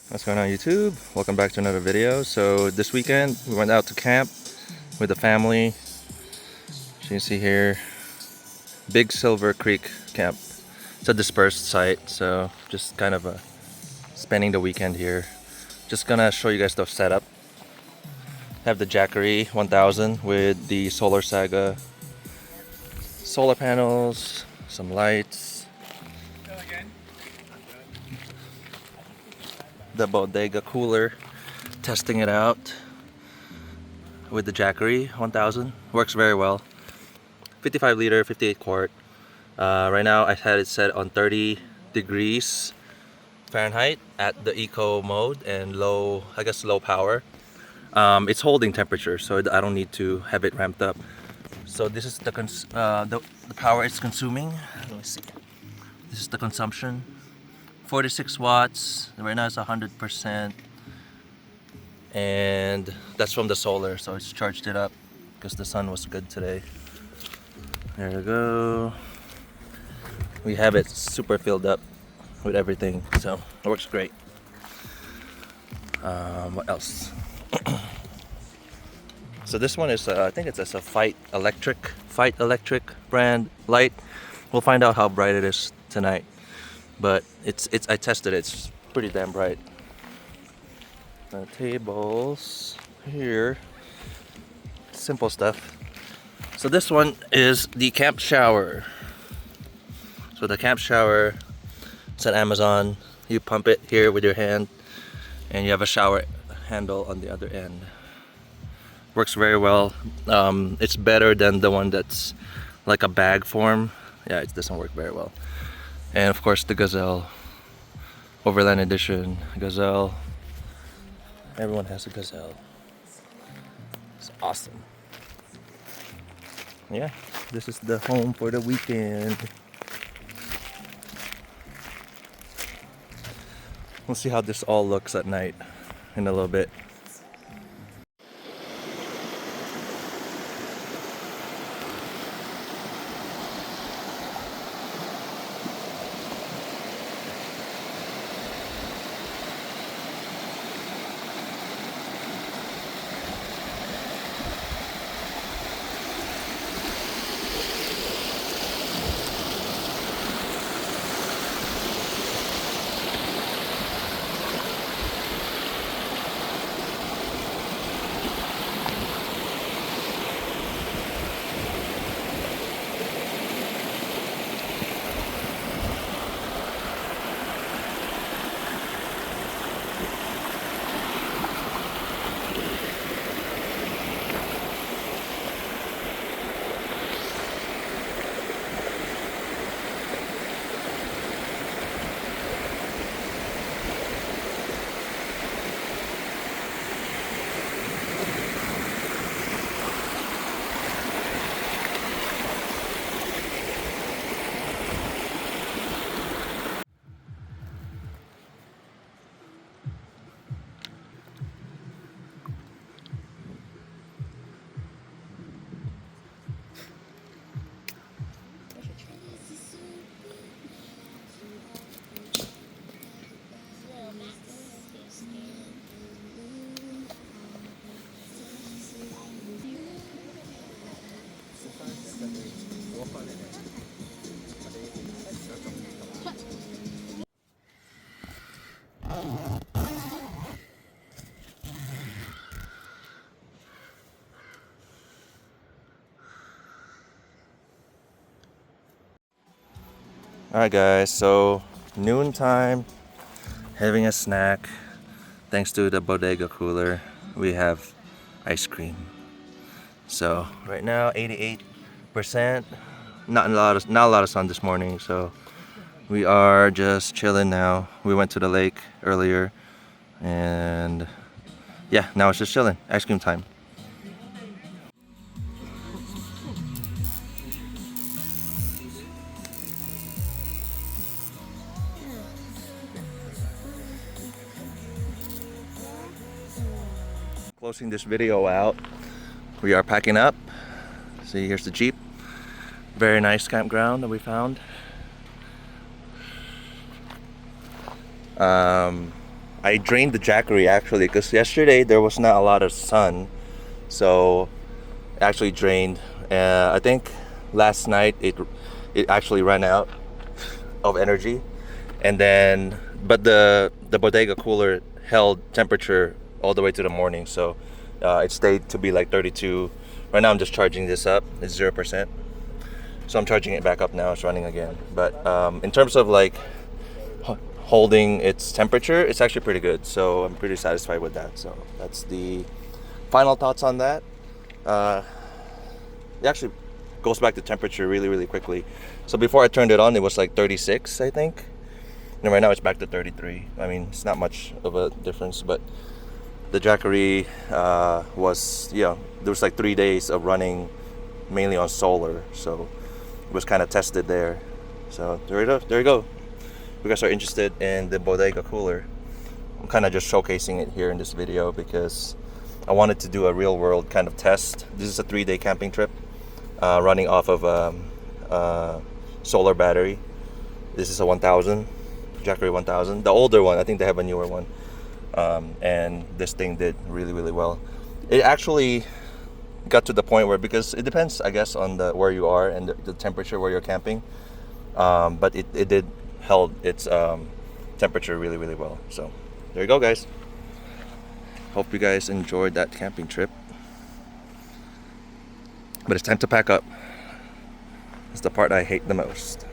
What's going on, YouTube? Welcome back to another video. So this weekend we went out to camp with the family. As you can see here, Big Silver Creek Camp. It's a dispersed site, so just kind of spending the weekend here. Just gonna show you guys the setup. Have the Jackery 1000 with the Solar Saga solar panels, some lights. The Bodega Cooler, testing it out with the Jackery 1000. Works very well. 55 liter, 58 quart. Right now I had it set on 30 degrees Fahrenheit at the eco mode and low, I guess low power. It's holding temperature, so I don't need to have it ramped up. So this is the power it's consuming. Let me see. This is the consumption. 46 watts. Right now it's 100%. And that's from the solar, so it's charged it up because the sun was good today. There we go. We have it super filled up with everything, so it works great. What else? So this one is, I think it's a Fight Electric brand light. We'll find out how bright it is tonight, but I tested it. It's pretty damn bright. The tables here, simple stuff. So this one is the camp shower. So the camp shower, it's at Amazon. You pump it here with your hand and you have a shower handle on the other end. Works very well. It's better than the one that's like a bag form. Yeah, it doesn't work very well. And of course the Gazelle Overland Edition. Gazelle. Everyone has a Gazelle. It's awesome. Yeah, this is the home for the weekend. We'll see how this all looks at night in a little bit. Alright guys, so noon time, having a snack. Thanks to the Bodega Cooler, we have ice cream. So right now 88%. Not a lot of sun this morning, so we are just chilling now. We went to the lake earlier and yeah, now it's just chilling. Ice cream time. Closing this video out, we are packing up. See, here's the Jeep. Very nice campground that we found. I drained the Jackery actually because yesterday there was not a lot of sun, so it actually drained. I think last night it actually ran out of energy, and then but the Bodega Cooler held temperature all the way to the morning, so it stayed to be like 32. Right now I'm just charging this up. It's 0%, so I'm charging it back up now. It's running again. But in terms of like holding its temperature, it's actually pretty good, so I'm pretty satisfied with that. So that's the final thoughts on that. It actually goes back to temperature really quickly. So before I turned it on, it was like 36, I think, and right now it's back to 33. I mean, it's not much of a difference, but the Jackery was, yeah, there was like 3 days of running mainly on solar, so it was kind of tested there. So there you go. If you guys are interested in the Bodega Cooler, I'm kind of just showcasing it here in this video because I wanted to do a real world kind of test. This is a 3-day camping trip running off of solar battery. This is a 1000 Jackery 1000, the older one. I think they have a newer one, and this thing did really well. It actually got to the point where, because it depends I guess on where you are and the temperature where you're camping, but it did held its temperature really well. So there you go, guys. Hope you guys enjoyed that camping trip, but it's time to pack up. It's the part I hate the most.